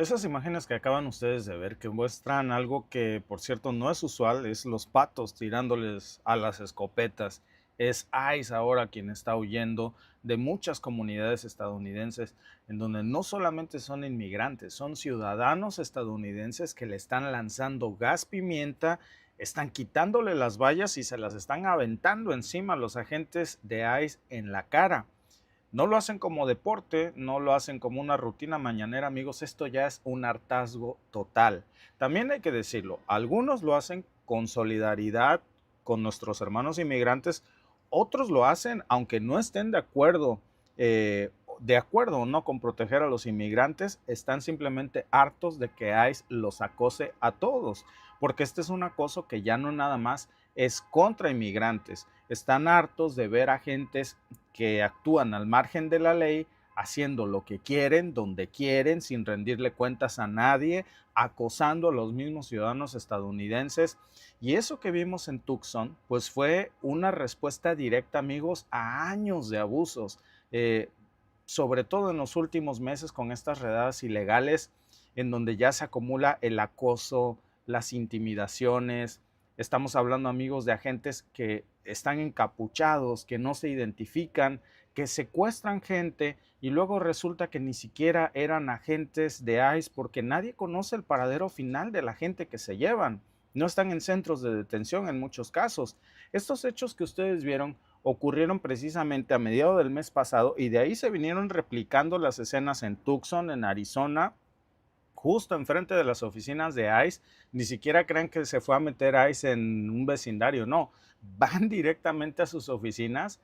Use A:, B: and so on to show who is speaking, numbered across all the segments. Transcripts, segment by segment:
A: Esas imágenes que acaban ustedes de ver, que muestran algo que, por cierto, no es usual, es los patos tirándoles a las escopetas. Es ICE ahora quien está huyendo de muchas comunidades estadounidenses, en donde no solamente son inmigrantes, son ciudadanos estadounidenses que le están lanzando gas pimienta, están quitándole las vallas y se las están aventando encima a los agentes de ICE en la cara. No lo hacen como deporte, no lo hacen como una rutina mañanera, amigos, esto ya es un hartazgo total. También hay que decirlo, algunos lo hacen con solidaridad con nuestros hermanos inmigrantes, otros lo hacen aunque no estén de acuerdo o no con proteger a los inmigrantes, están simplemente hartos de que ICE los acose a todos, porque este es un acoso que ya no nada más es contra inmigrantes, están hartos de ver agentes que actúan al margen de la ley, haciendo lo que quieren, donde quieren, sin rendirle cuentas a nadie, acosando a los mismos ciudadanos estadounidenses. Y eso que vimos en Tucson, pues fue una respuesta directa, amigos, a años de abusos, sobre todo en los últimos meses con estas redadas ilegales, en donde ya se acumula el acoso, las intimidaciones. Estamos hablando, amigos, de agentes que están encapuchados, que no se identifican, que secuestran gente y luego resulta que ni siquiera eran agentes de ICE porque nadie conoce el paradero final de la gente que se llevan. No están en centros de detención en muchos casos. Estos hechos que ustedes vieron ocurrieron precisamente a mediados del mes pasado y de ahí se vinieron replicando las escenas en Tucson, en Arizona, justo enfrente de las oficinas de ICE. Ni siquiera crean que se fue a meter ICE en un vecindario, no, van directamente a sus oficinas.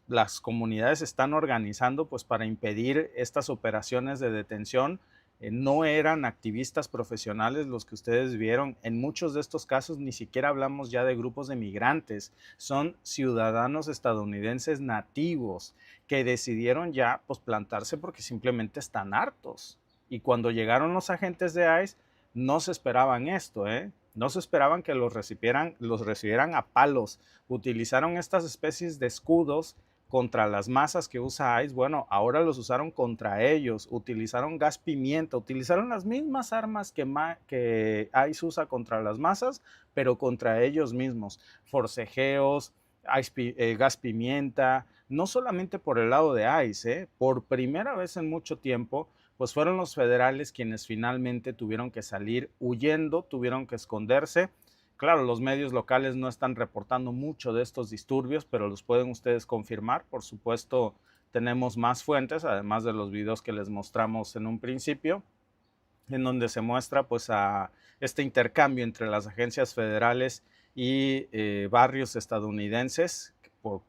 A: Las comunidades están organizando pues para impedir estas operaciones de detención. No eran activistas profesionales los que ustedes vieron. En muchos de estos casos ni siquiera hablamos ya de grupos de migrantes, son ciudadanos estadounidenses nativos que decidieron ya pues plantarse porque simplemente están hartos. Y cuando llegaron los agentes de ICE, no se esperaban esto, ¿eh? No se esperaban que los recibieran a palos. Utilizaron estas especies de escudos contra las masas que usa ICE. Bueno, ahora los usaron contra ellos. Utilizaron gas pimienta, utilizaron las mismas armas que ICE usa contra las masas, pero contra ellos mismos. Forcejeos, gas pimienta, no solamente por el lado de ICE, por primera vez en mucho tiempo, pues fueron los federales quienes finalmente tuvieron que salir huyendo, tuvieron que esconderse. Claro, los medios locales no están reportando mucho de estos disturbios, pero los pueden ustedes confirmar. Por supuesto, tenemos más fuentes, además de los videos que les mostramos en un principio, en donde se muestra pues a este intercambio entre las agencias federales y barrios estadounidenses.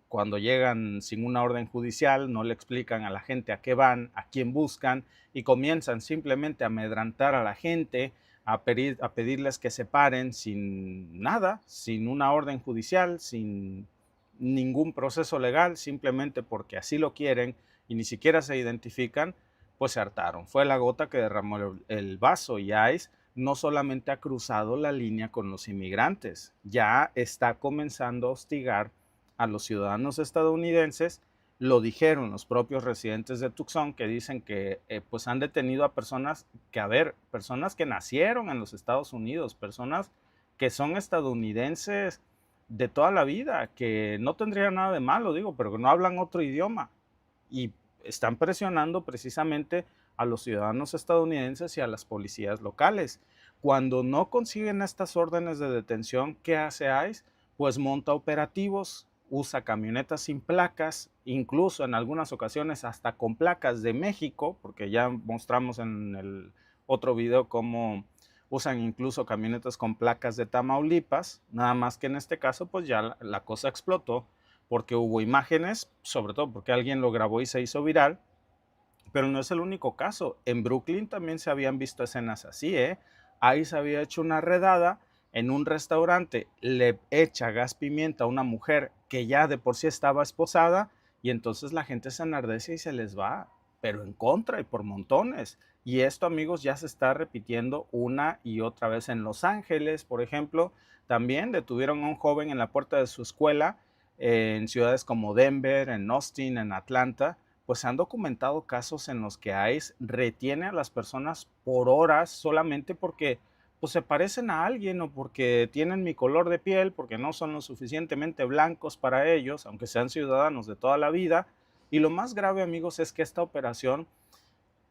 A: Cuando llegan sin una orden judicial, no le explican a la gente a qué van, a quién buscan y comienzan simplemente a amedrantar a la gente, a pedirles que se paren sin nada, sin una orden judicial, sin ningún proceso legal, simplemente porque así lo quieren y ni siquiera se identifican, pues se hartaron. Fue la gota que derramó el vaso y ICE no solamente ha cruzado la línea con los inmigrantes, ya está comenzando a hostigar a los ciudadanos estadounidenses. Lo dijeron los propios residentes de Tucson, que dicen que pues han detenido a personas que, a ver, personas que nacieron en los Estados Unidos, personas que son estadounidenses de toda la vida, que no tendrían nada de malo, digo, pero que no hablan otro idioma y están presionando precisamente a los ciudadanos estadounidenses y a las policías locales. Cuando no consiguen estas órdenes de detención, ¿qué hace ICE? Pues monta operativos, usa camionetas sin placas, incluso en algunas ocasiones hasta con placas de México, porque ya mostramos en el otro video cómo usan incluso camionetas con placas de Tamaulipas, nada más que en este caso pues ya la cosa explotó porque hubo imágenes, sobre todo porque alguien lo grabó y se hizo viral, pero no es el único caso. En Brooklyn también se habían visto escenas así, ¿eh? Ahí se había hecho una redada en un restaurante, le echa gas pimienta a una mujer que ya de por sí estaba esposada y entonces la gente se enardece y se les va, pero en contra y por montones. Y esto, amigos, ya se está repitiendo una y otra vez en Los Ángeles, por ejemplo. También detuvieron a un joven en la puerta de su escuela en ciudades como Denver, en Austin, en Atlanta, pues se han documentado casos en los que ICE retiene a las personas por horas solamente porque pues se parecen a alguien o porque tienen mi color de piel, porque no son lo suficientemente blancos para ellos, aunque sean ciudadanos de toda la vida. Y lo más grave, amigos, es que esta operación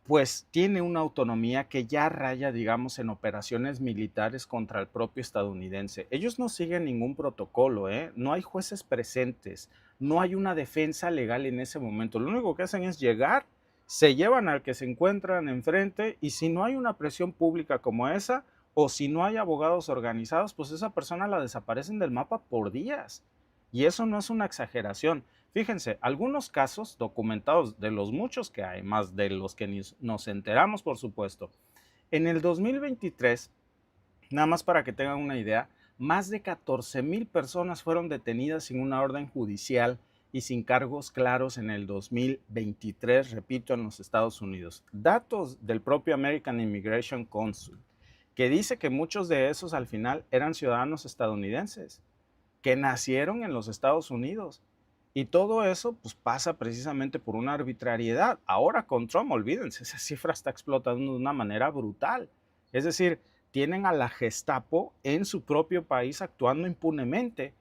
A: pues tiene una autonomía que ya raya, digamos, en operaciones militares contra el propio estadounidense. Ellos no siguen ningún protocolo, ¿eh? No hay jueces presentes, no hay una defensa legal en ese momento. Lo único que hacen es llegar, se llevan al que se encuentran enfrente y si no hay una presión pública como esa o si no hay abogados organizados, pues esa persona la desaparecen del mapa por días. Y eso no es una exageración. Fíjense, algunos casos documentados de los muchos que hay, más de los que nos enteramos, por supuesto. En el 2023, nada más para que tengan una idea, más de 14,000 personas fueron detenidas sin una orden judicial y sin cargos claros en el 2023, repito, en los Estados Unidos. Datos del propio American Immigration Council, que dice que muchos de esos al final eran ciudadanos estadounidenses, que nacieron en los Estados Unidos. Y todo eso pues pasa precisamente por una arbitrariedad. Ahora con Trump, olvídense, esa cifra está explotando de una manera brutal. Es decir, tienen a la Gestapo en su propio país actuando impunemente.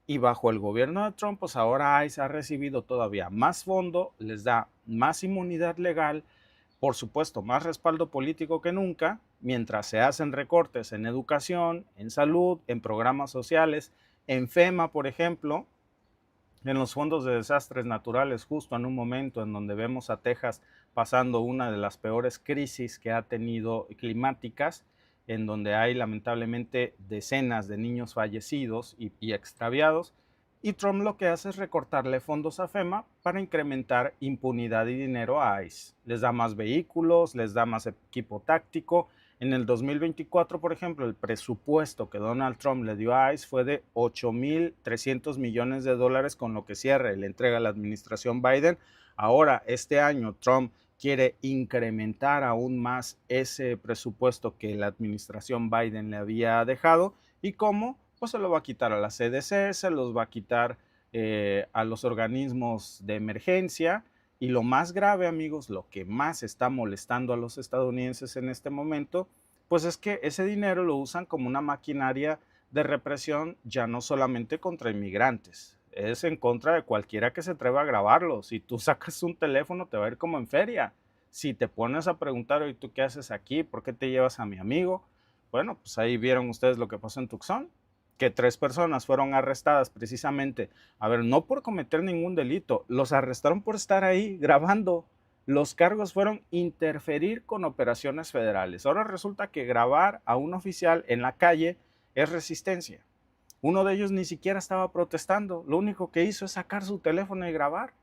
A: Y bajo el gobierno de Trump, pues ahora ICE ha recibido todavía más fondo, les da más inmunidad legal, por supuesto, más respaldo político que nunca, mientras se hacen recortes en educación, en salud, en programas sociales, en FEMA, por ejemplo, en los fondos de desastres naturales, justo en un momento en donde vemos a Texas pasando una de las peores crisis que ha tenido climáticas, en donde hay lamentablemente decenas de niños fallecidos y extraviados, y Trump lo que hace es recortarle fondos a FEMA para incrementar impunidad y dinero a ICE. Les da más vehículos, les da más equipo táctico. En el 2024, por ejemplo, el presupuesto que Donald Trump le dio a ICE fue de 8,300 millones de dólares, con lo que cierre le entrega a la administración Biden. Ahora, este año, Trump quiere incrementar aún más ese presupuesto que la administración Biden le había dejado. ¿Y cómo? Pues se lo va a quitar a la CDC, se los va a quitar a los organismos de emergencia. Y lo más grave, amigos, lo que más está molestando a los estadounidenses en este momento, pues es que ese dinero lo usan como una maquinaria de represión ya no solamente contra inmigrantes, es en contra de cualquiera que se atreva a grabarlo. Si tú sacas un teléfono te va a ir como en feria. Si te pones a preguntar, ¿y tú qué haces aquí? ¿Por qué te llevas a mi amigo? Bueno, pues ahí vieron ustedes lo que pasó en Tucson, que 3 personas fueron arrestadas precisamente, a ver, no por cometer ningún delito, los arrestaron por estar ahí grabando. Los cargos fueron interferir con operaciones federales. Ahora resulta que grabar a un oficial en la calle es resistencia. Uno de ellos ni siquiera estaba protestando, lo único que hizo es sacar su teléfono y grabar.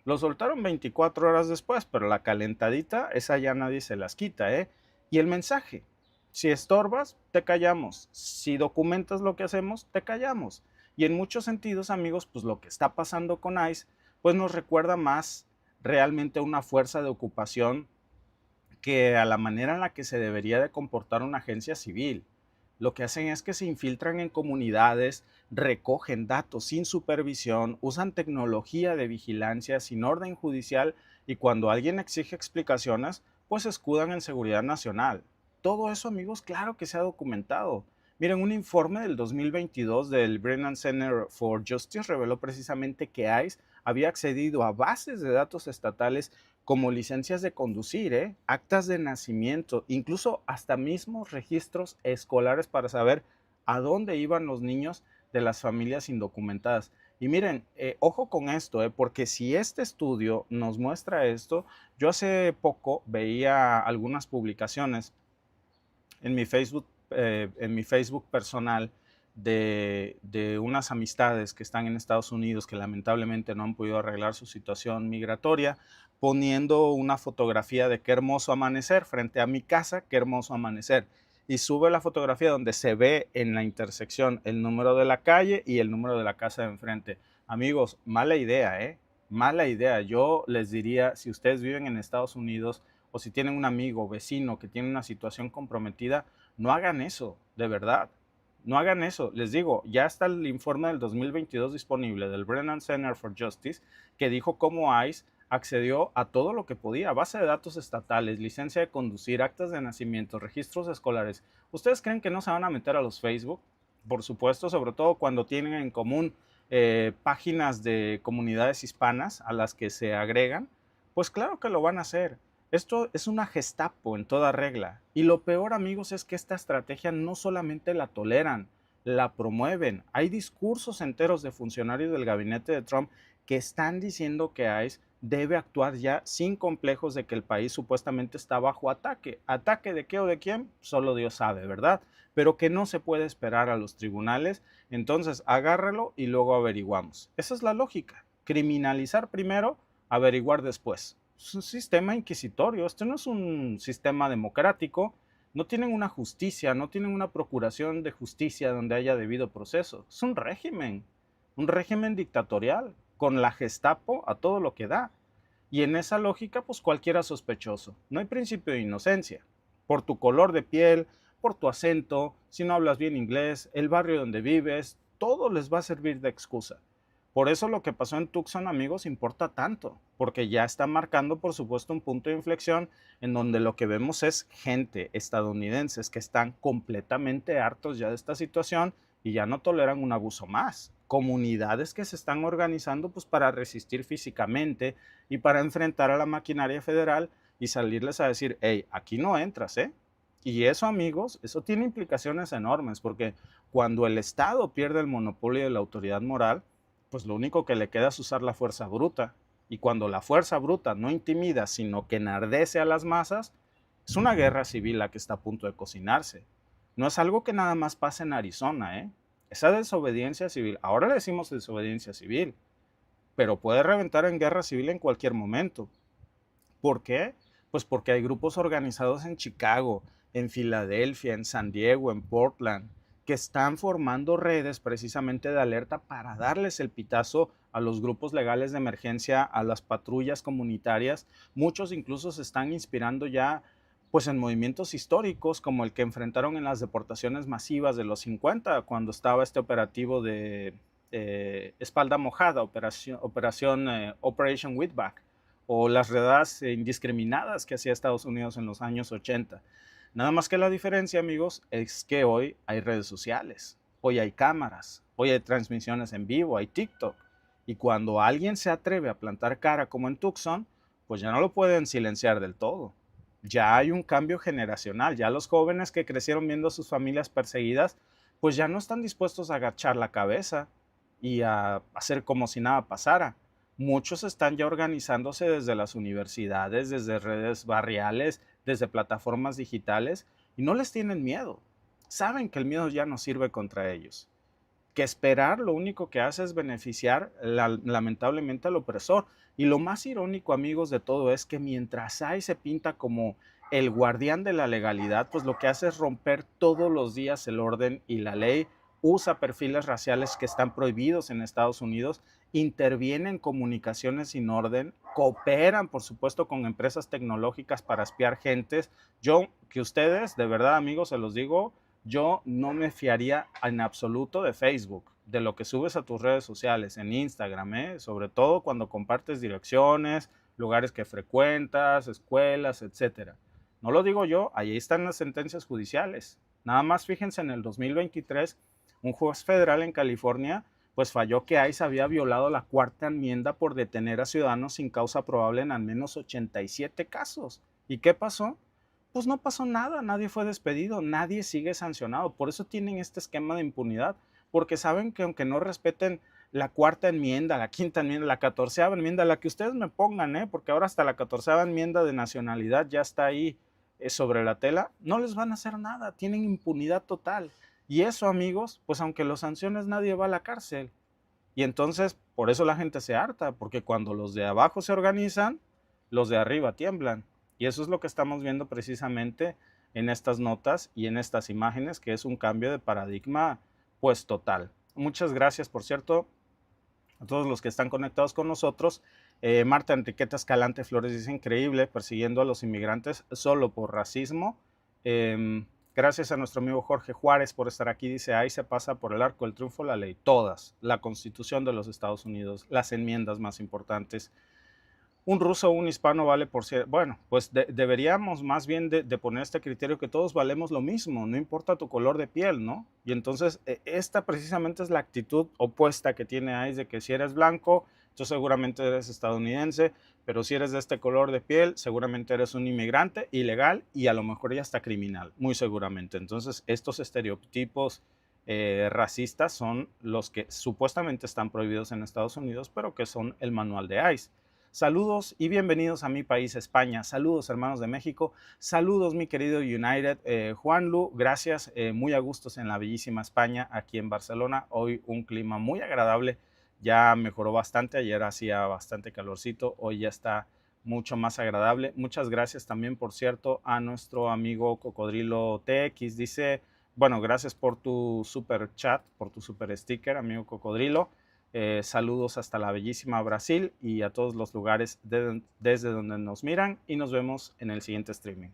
A: Lo soltaron 24 horas después, pero la calentadita, esa ya nadie se las quita, ¿eh? Y el mensaje, si estorbas, te callamos. Si documentas lo que hacemos, te callamos. Y en muchos sentidos, amigos, pues lo que está pasando con ICE, pues nos recuerda más realmente a una fuerza de ocupación que a la manera en la que se debería de comportar una agencia civil. Lo que hacen es que se infiltran en comunidades, recogen datos sin supervisión, usan tecnología de vigilancia sin orden judicial y cuando alguien exige explicaciones, pues escudan en seguridad nacional. Todo eso, amigos, claro que se ha documentado. Miren, un informe del 2022 del Brennan Center for Justice reveló precisamente que ICE había accedido a bases de datos estatales como licencias de conducir, actas de nacimiento, incluso hasta mismos registros escolares para saber a dónde iban los niños de las familias indocumentadas. Y miren, ojo con esto, porque si este estudio nos muestra esto, yo hace poco veía algunas publicaciones en mi Facebook personal de unas amistades que están en Estados Unidos que lamentablemente no han podido arreglar su situación migratoria, poniendo una fotografía de qué hermoso amanecer frente a mi casa, qué hermoso amanecer. Y sube la fotografía donde se ve en la intersección el número de la calle y el número de la casa de enfrente. Amigos, mala idea, ¿eh? Mala idea. Yo les diría, si ustedes viven en Estados Unidos o si tienen un amigo, vecino que tiene una situación comprometida, no hagan eso, de verdad. No hagan eso. Les digo, ya está el informe del 2022 disponible del Brennan Center for Justice que dijo cómo ICE accedió a todo lo que podía, base de datos estatales, licencia de conducir, actas de nacimiento, registros escolares. ¿Ustedes creen que no se van a meter a los Facebook? Por supuesto, sobre todo cuando tienen en común páginas de comunidades hispanas a las que se agregan, pues claro que lo van a hacer. Esto es una Gestapo en toda regla. Y lo peor, amigos, es que esta estrategia no solamente la toleran, la promueven. Hay discursos enteros de funcionarios del gabinete de Trump que están diciendo que ICE debe actuar ya sin complejos de que el país supuestamente está bajo ataque. ¿Ataque de qué o de quién? Solo Dios sabe, ¿verdad? Pero que no se puede esperar a los tribunales. Entonces, agárralo y luego averiguamos. Esa es la lógica. Criminalizar primero, averiguar después. Es un sistema inquisitorio. Esto no es un sistema democrático. No tienen una justicia, no tienen una procuración de justicia donde haya debido proceso. Es un régimen dictatorial, con la Gestapo a todo lo que da. Y en esa lógica, pues cualquiera sospechoso. No hay principio de inocencia. Por tu color de piel, por tu acento, si no hablas bien inglés, el barrio donde vives, todo les va a servir de excusa. Por eso lo que pasó en Tucson, amigos, importa tanto, porque ya está marcando, por supuesto, un punto de inflexión en donde lo que vemos es gente, estadounidenses, que están completamente hartos ya de esta situación y ya no toleran un abuso más. Comunidades que se están organizando pues para resistir físicamente y para enfrentar a la maquinaria federal y salirles a decir, hey, aquí no entras, ¿eh? Y eso, amigos, eso tiene implicaciones enormes, porque cuando el Estado pierde el monopolio de la autoridad moral, pues lo único que le queda es usar la fuerza bruta. Y cuando la fuerza bruta no intimida, sino que enardece a las masas, es una guerra civil la que está a punto de cocinarse. No es algo que nada más pasa en Arizona, ¿eh? Esa desobediencia civil, ahora le decimos desobediencia civil, pero puede reventar en guerra civil en cualquier momento. ¿Por qué? Pues porque hay grupos organizados en Chicago, en Filadelfia, en San Diego, en Portland, que están formando redes precisamente de alerta para darles el pitazo a los grupos legales de emergencia, a las patrullas comunitarias. Muchos incluso se están inspirando ya pues en movimientos históricos como el que enfrentaron en las deportaciones masivas de los 50, cuando estaba este operativo de espalda mojada, Operation Wheatback, o las redadas indiscriminadas que hacía Estados Unidos en los años 80. Nada más que la diferencia, amigos, es que hoy hay redes sociales, hoy hay cámaras, hoy hay transmisiones en vivo, hay TikTok. Y cuando alguien se atreve a plantar cara como en Tucson, pues ya no lo pueden silenciar del todo. Ya hay un cambio generacional, ya los jóvenes que crecieron viendo a sus familias perseguidas, pues ya no están dispuestos a agachar la cabeza y a hacer como si nada pasara. Muchos están ya organizándose desde las universidades, desde redes barriales, desde plataformas digitales y no les tienen miedo. Saben que el miedo ya no sirve contra ellos. Que esperar lo único que hace es beneficiar lamentablemente al opresor. Y lo más irónico, amigos, de todo es que mientras hay se pinta como el guardián de la legalidad, pues lo que hace es romper todos los días el orden y la ley, usa perfiles raciales que están prohibidos en Estados Unidos, interviene en comunicaciones sin orden, cooperan, por supuesto, con empresas tecnológicas para espiar gentes. Yo, que ustedes, de verdad, amigos, se los digo, yo no me fiaría en absoluto de Facebook, de lo que subes a tus redes sociales, en Instagram, sobre todo cuando compartes direcciones, lugares que frecuentas, escuelas, etcétera. No lo digo yo, ahí están las sentencias judiciales. Nada más fíjense, en el 2023, un juez federal en California pues falló que ICE había violado la cuarta enmienda por detener a ciudadanos sin causa probable en al menos 87 casos. ¿Y qué pasó? Pues no pasó nada, nadie fue despedido, nadie sigue sancionado. Por eso tienen este esquema de impunidad, porque saben que aunque no respeten la cuarta enmienda, la quinta enmienda, la catorceava enmienda, la que ustedes me pongan, porque ahora hasta la catorceava enmienda de nacionalidad ya está ahí sobre la tela, no les van a hacer nada, tienen impunidad total. Y eso, amigos, pues aunque los sanciones, nadie va a la cárcel. Y entonces, por eso la gente se harta, porque cuando los de abajo se organizan, los de arriba tiemblan. Y eso es lo que estamos viendo precisamente en estas notas y en estas imágenes, que es un cambio de paradigma pues total. Muchas gracias, por cierto, a todos los que están conectados con nosotros. Marta Enriqueta Escalante Flores dice: increíble, persiguiendo a los inmigrantes solo por racismo. Gracias a nuestro amigo Jorge Juárez por estar aquí. Dice: ahí se pasa por el arco del triunfo la ley, todas, la Constitución de los Estados Unidos, las enmiendas más importantes. un ruso o un hispano vale por ser, bueno, pues deberíamos más bien de poner este criterio que todos valemos lo mismo, no importa tu color de piel, ¿no? Y entonces esta precisamente es la actitud opuesta que tiene ICE de que si eres blanco, tú seguramente eres estadounidense, pero si eres de este color de piel, seguramente eres un inmigrante ilegal y a lo mejor ya está criminal, muy seguramente. Entonces estos estereotipos racistas son los que supuestamente están prohibidos en Estados Unidos, pero que son el manual de ICE. Saludos y bienvenidos a mi país, España. Saludos, hermanos de México. Saludos, mi querido United. Juan Lu, gracias. Muy a gustos en la bellísima España, aquí en Barcelona. Hoy un clima muy agradable. Ya mejoró bastante. Ayer hacía bastante calorcito. Hoy ya está mucho más agradable. Muchas gracias también, por cierto, a nuestro amigo Cocodrilo TX. Dice, bueno, gracias por tu super chat, por tu super sticker, amigo Cocodrilo. Saludos hasta la bellísima Brasil y a todos los lugares desde donde nos miran y nos vemos en el siguiente streaming.